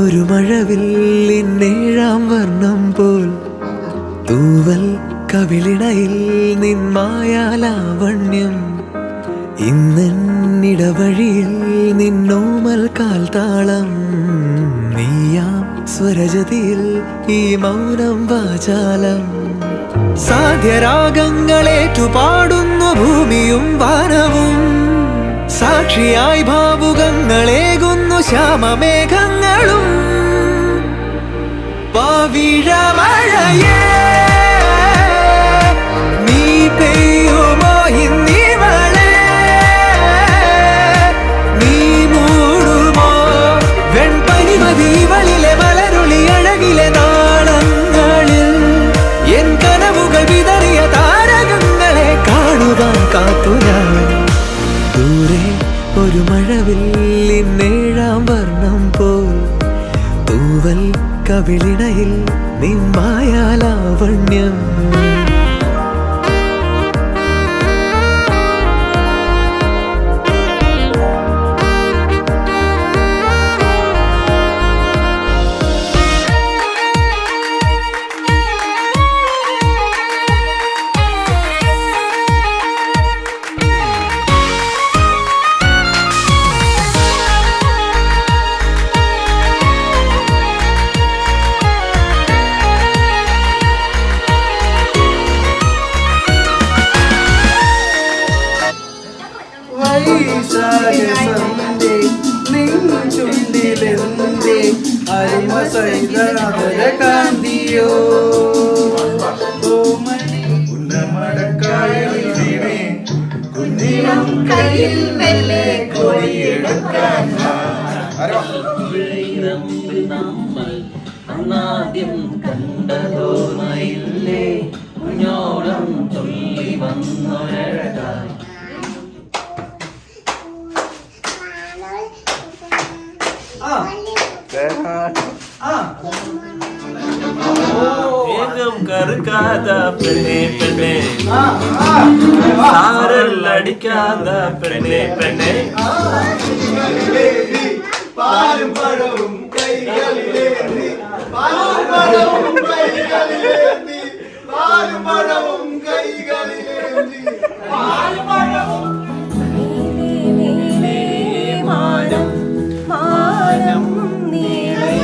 ഒരു മഴവില്ലിന്നേഴാം വർണ്ണം പോൽ തൂവൽ കവിളിണയിൽ നിന്മായാലാവണ്യം ഇന്നിടവഴിയിൽ നിന്നോമൽ കാൽത്താളം നീയാം സ്വരജതിയിൽ ഈ മൗനം വാചാലം സാധ്യരാഗങ്ങളേറ്റുപാടുന്നു ഭൂമിയും വാനവും സാക്ഷിയായി ഭാവുകങ്ങളേകുന്നു ശ്യാമമേഘങ്ങളും പവിഴമഴയേ നീ പെയ്യുമോ ഇന്നിവളെ നീ മൂടുമോ വെൺപനിമതിവളിലെ മലരുളി അഴകിലെ നാളങ്ങളിൽ എൻ കനവുകൾ വിതറിയ താരകങ്ങളെ കാണുവാൻ കാത്തു ഞാൻ ദൂരെ ഒരു മഴവില്ലിന്നേഴാം വർണ്ണം പോൽ തൂവൽ കവിളിണയിൽ നിന്മായാലാവണ്യം ചുണ്ടിലെന്തേ അരുമ സൈതരകാന്തിയോ ഉന്നമടക്കായലിനെ കുഞ്ഞിളം കയ്യിൽ മെല്ലെ കൊടിയെടുക്കാൻ അന്നാദ്യം കണ്ടതോർമ്മയില്ലേ കുഞ്ഞോളം തുള്ളി വന്നൊരഴകായി വേഗം കറുക്കാത പെണ്ണെ പെണ്ണെ സാരല്ലടിക്കാത പെണ്ണെ പെണ്ണെ പാലും പഴവും കൈകളിലേന്തി പാലും പഴവും കൈകളിലേന്തി പാലും പഴവും കൈകളിലേന്തി പാലും പഴവും മാനം മാനം നീളെ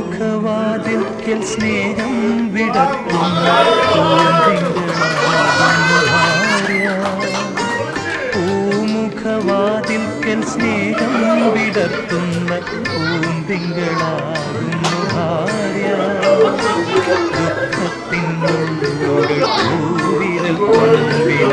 മുഖവാതിൽക്കൽ സ്നേഹം വിടർത്തുന്ന പൂമുഖവാതിൽക്കൽ സ്നേഹം വിടർത്തുന്ന പൂന്തിങ്കളാകുന്നു ഭാര്യ ദുഃഖത്തിനുള്ളിൽ പൂവിരൽ കൊണ്ടിൽ